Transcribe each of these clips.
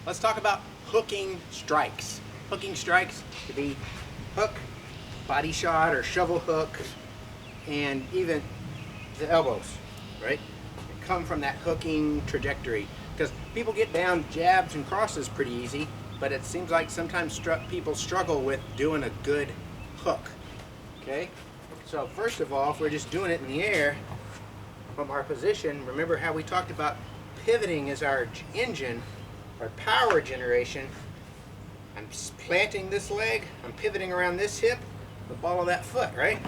Let's talk about hooking strikes. Hooking strikes could be hook, body shot, or shovel hook, and even the elbows, right? Come from that hooking trajectory. Because people get down jabs and crosses pretty easy, but it seems like sometimes people struggle with doing a good hook, okay? So first of all, if we're just doing it in the air from our position, remember how we talked about pivoting as our engine, our power generation. I'm planting this leg, I'm pivoting around this hip, the ball of that foot, right?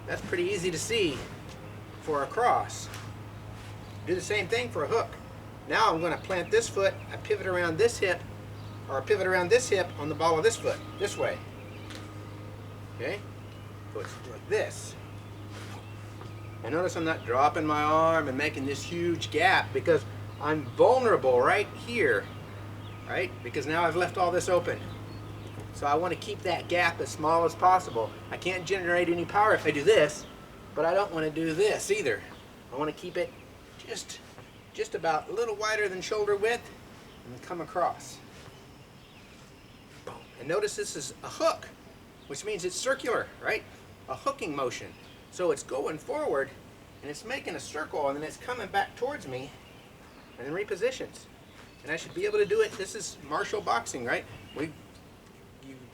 That's pretty easy to see for a cross. Do the same thing for a hook. Now I'm going to plant this foot, I pivot around this hip, or I pivot around this hip on the ball of this foot, this way. Okay? So it's like this. And notice I'm not dropping my arm and making this huge gap because I'm vulnerable right here, right? Because now I've left all this open. So I want to keep that gap as small as possible. I can't generate any power if I do this, but I don't want to do this either. I want to keep it just about a little wider than shoulder width and come across. Boom. And notice this is a hook, which means it's circular, right? A hooking motion. So it's going forward and it's making a circle and then it's coming back towards me and then repositions. And I should be able to do it. This is martial boxing, right? You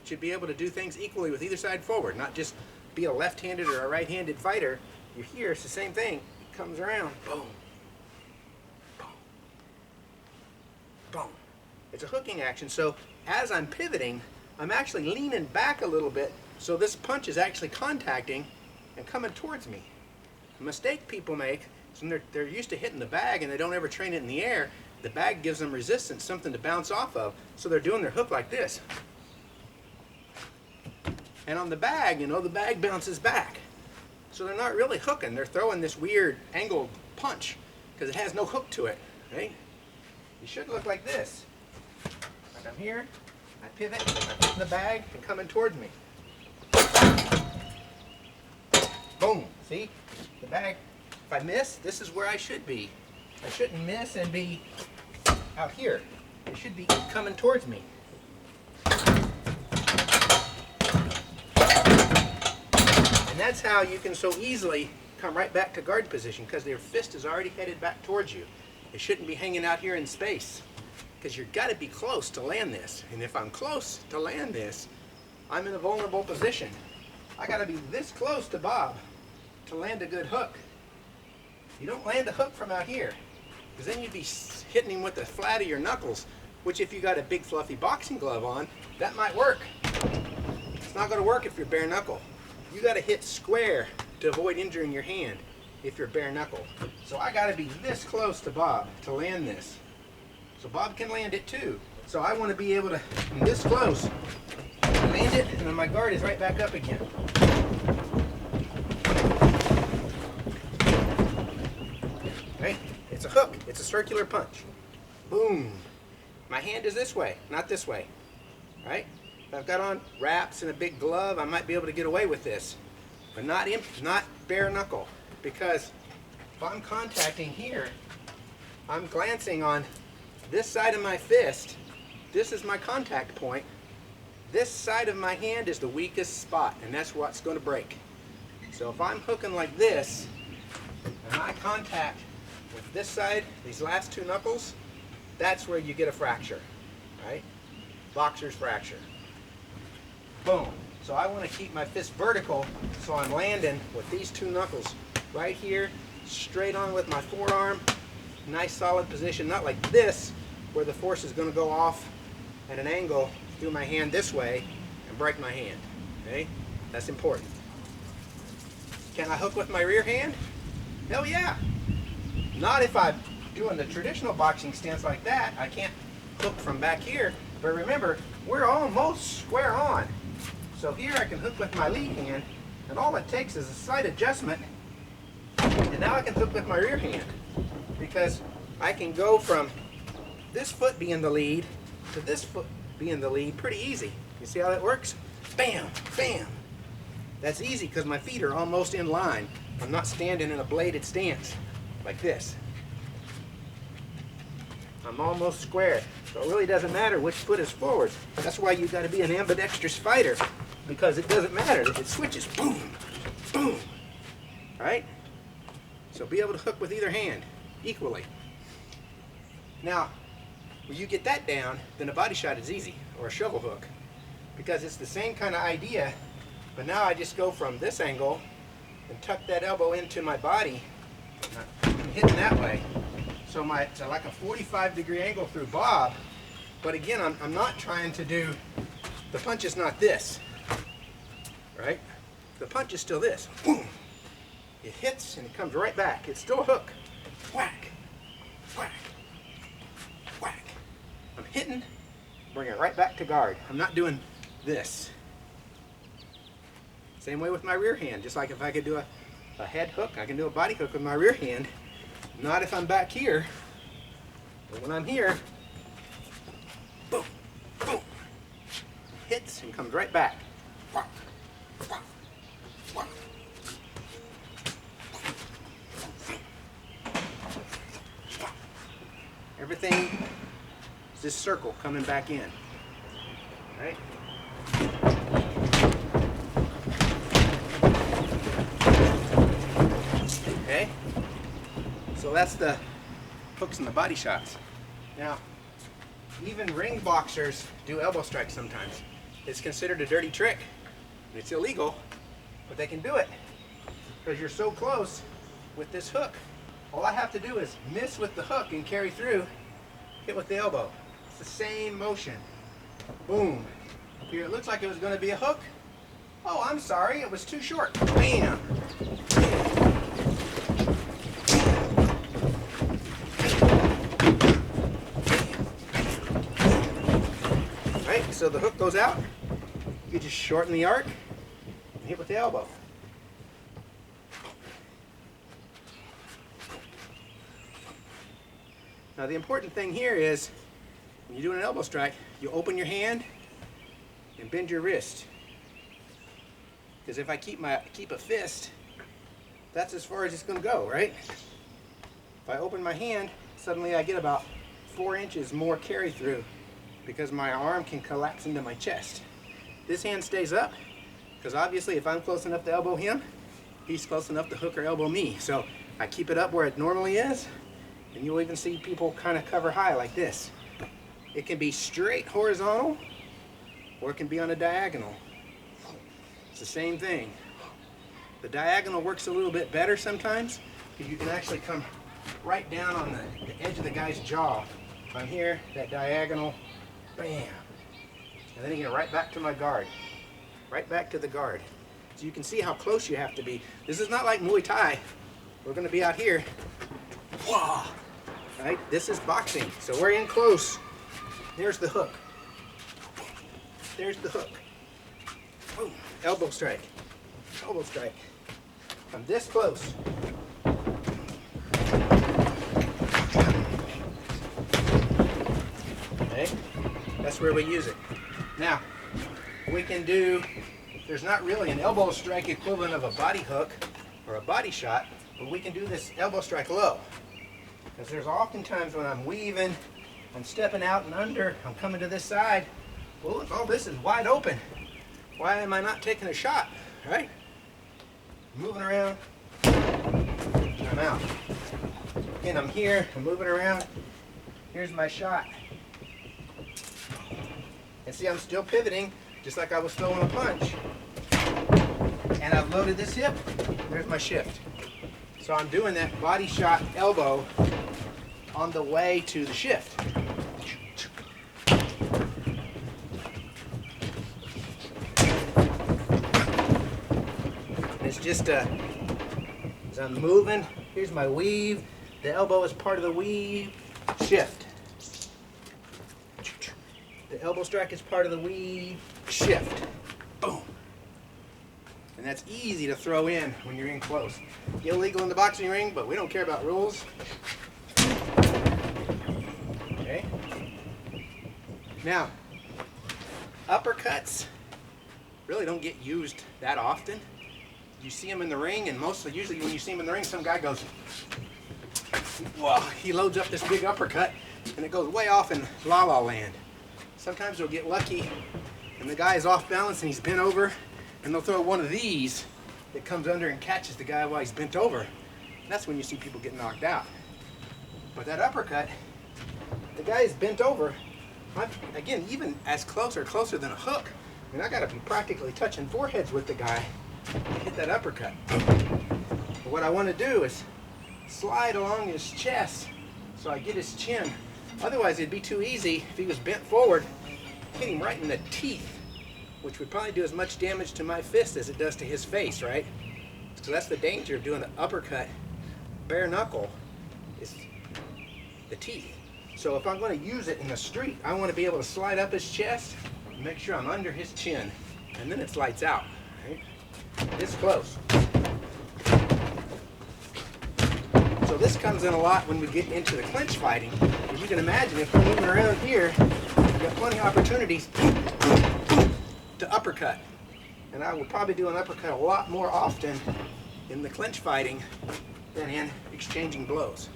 should be able to do things equally with either side forward, not just be a left-handed or a right-handed fighter. You're here, it's the same thing. It comes around, boom, boom, boom. It's a hooking action, so as I'm pivoting, I'm actually leaning back a little bit, so this punch is actually contacting and coming towards me. A mistake people make is when they're used to hitting the bag and they don't ever train it in the air, the bag gives them resistance, something to bounce off of, so they're doing their hook like this. And on the bag, you know, the bag bounces back. So they're not really hooking, they're throwing this weird angled punch because it has no hook to it, right? You should look like this. Like I'm here, I pivot, I'm hitting the bag and coming towards me. Boom, see? The bag, if I miss, this is where I should be. I shouldn't miss and be out here. It should be coming towards me. And that's how you can so easily come right back to guard position because your fist is already headed back towards you. It shouldn't be hanging out here in space because you've got to be close to land this. And if I'm close to land this, I'm in a vulnerable position. I got to be this close to Bob to land a good hook. You don't land a hook from out here because then you'd be hitting him with the flat of your knuckles, which if you got a big fluffy boxing glove on, that might work. It's not going to work if you're bare knuckle. You got to hit square to avoid injuring your hand if you're bare knuckle. So I got to be this close to Bob to land this. So Bob can land it too. So I want to be able to, this close, land it, and then my guard is right back up again. Okay? It's a hook. It's a circular punch. Boom. My hand is this way, not this way. Right? If I've got on wraps and a big glove, I might be able to get away with this, but not bare knuckle, because if I'm contacting here, I'm glancing on this side of my fist. This is my contact point. This side of my hand is the weakest spot, and that's what's going to break. So if I'm hooking like this, and I contact with this side, these last two knuckles, that's where you get a fracture, right? Boxer's fracture. Boom. So I want to keep my fist vertical, so I'm landing with these two knuckles right here, straight on with my forearm. Nice solid position, not like this, where the force is going to go off at an angle through my hand this way and break my hand. Okay? That's important. Can I hook with my rear hand? Hell yeah. Not if I'm doing the traditional boxing stance like that. I can't hook from back here. But remember, we're almost square on. So here I can hook with my lead hand, and all it takes is a slight adjustment, and now I can hook with my rear hand, because I can go from this foot being the lead to this foot being the lead pretty easy. You see how that works? Bam, bam. That's easy because my feet are almost in line. I'm not standing in a bladed stance like this. I'm almost square. So it really doesn't matter which foot is forward. That's why you got to be an ambidextrous fighter, because it doesn't matter. It switches, boom, boom, right? So be able to hook with either hand equally. Now, when you get that down, then a body shot is easy, or a shovel hook, because it's the same kind of idea, but now I just go from this angle and tuck that elbow into my body. I'm hitting that way. So it's like a 45-degree angle through bob, but again, I'm not trying to do, the punch is not this, right? The punch is still this. Boom. It hits and it comes right back. It's still a hook. Whack, whack, whack. I'm hitting, bring it right back to guard. I'm not doing this. Same way with my rear hand. Just like if I could do a head hook, I can do a body hook with my rear hand. Not if I'm back here, but when I'm here, boom, boom. Hits and comes right back. Whack, whack, whack. Everything is this circle coming back in, right? Okay, so that's the hooks and the body shots. Now, even ring boxers do elbow strikes sometimes. It's considered a dirty trick, and it's illegal, but they can do it because you're so close with this hook. All I have to do is miss with the hook and carry through, hit with the elbow. It's the same motion. Boom. Here it looks like it was going to be a hook. Oh, I'm sorry, it was too short. Bam. Right, so the hook goes out. You just shorten the arc and hit with the elbow. Now the important thing here is, when you're doing an elbow strike, you open your hand and bend your wrist. Because if I keep a fist, that's as far as it's going to go, right? If I open my hand, suddenly I get about 4 inches more carry through because my arm can collapse into my chest. This hand stays up because obviously if I'm close enough to elbow him, he's close enough to hook or elbow me. So I keep it up where it normally is. And you'll even see people kind of cover high like this. It can be straight horizontal, or it can be on a diagonal. It's the same thing. The diagonal works a little bit better sometimes, because you can actually come right down on the edge of the guy's jaw. If I'm here, that diagonal, bam. And then you get right back to my guard. Right back to the guard. So you can see how close you have to be. This is not like Muay Thai. We're going to be out here. Whoa. Right? This is boxing, so we're in close. There's the hook. There's the hook. Boom. Elbow strike. Elbow strike. I'm this close. Okay? That's where we use it. Now, we can do, there's not really an elbow strike equivalent of a body hook or a body shot, but we can do this elbow strike low. Because there's often times when I'm weaving, I'm stepping out and under, I'm coming to this side. Well, if all this is wide open, why am I not taking a shot, right? Moving around, I'm out. Again, I'm here, I'm moving around. Here's my shot. And see, I'm still pivoting, just like I was throwing a punch. And I've loaded this hip, there's my shift. So I'm doing that body shot elbow on the way to the shift. It's just as I'm moving, here's my weave. The elbow is part of the weave. Shift. The elbow strike is part of the weave. Shift. Boom. And that's easy to throw in when you're in close. Illegal in the boxing ring, but we don't care about rules. Okay. Now, uppercuts really don't get used that often. You see them in the ring, and usually when you see them in the ring, some guy goes, well, he loads up this big uppercut, and it goes way off in la la land. Sometimes they'll get lucky and the guy is off balance and he's bent over, and they'll throw one of these that comes under and catches the guy while he's bent over. That's when you see people get knocked out. But that uppercut, the guy is bent over. Again, even as closer than a hook. I mean, I gotta be practically touching foreheads with the guy to hit that uppercut. But what I want to do is slide along his chest so I get his chin. Otherwise, it'd be too easy if he was bent forward, hit him right in the teeth, which would probably do as much damage to my fist as it does to his face, right? So that's the danger of doing an uppercut bare knuckle, is the teeth. So if I'm going to use it in the street, I want to be able to slide up his chest and make sure I'm under his chin, and then it's lights out, right? This close. So this comes in a lot when we get into the clinch fighting. As you can imagine, if we're moving around here, we've got plenty of opportunities to uppercut. And I will probably do an uppercut a lot more often in the clinch fighting than in exchanging blows.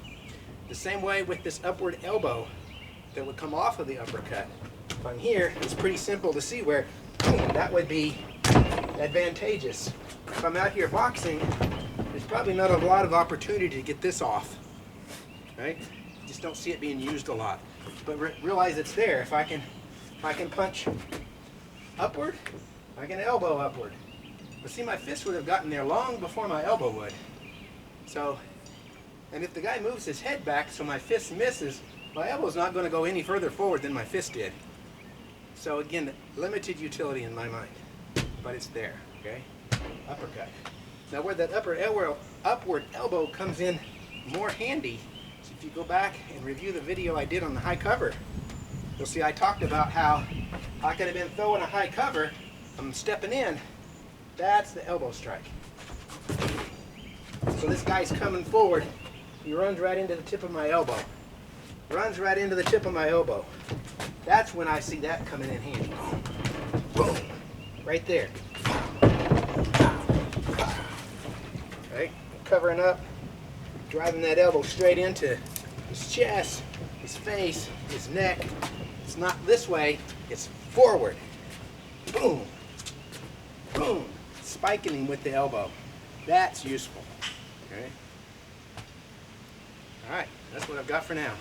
The same way with this upward elbow that would come off of the uppercut. If I'm here, it's pretty simple to see where that would be advantageous. If I'm out here boxing, there's probably not a lot of opportunity to get this off, right? Just don't see it being used a lot. But realize it's there. If I can punch upward, I can elbow upward. But see, my fist would have gotten there long before my elbow would. So, and if the guy moves his head back so my fist misses, my elbow's not going to go any further forward than my fist did. So again, limited utility in my mind, but it's there, okay? Uppercut. Now where that upward elbow comes in more handy, so if you go back and review the video I did on the high cover, you'll see I talked about how I could have been throwing a high cover, I'm stepping in, that's the elbow strike. So this guy's coming forward, he runs right into the tip of my elbow. Runs right into the tip of my elbow. That's when I see that coming in handy. Boom. Right there. Right? Covering up, driving that elbow straight into his chest, his face, his neck. It's not this way, it's forward. Boom. Boom. Spiking him with the elbow. That's useful. Okay? Alright, that's what I've got for now.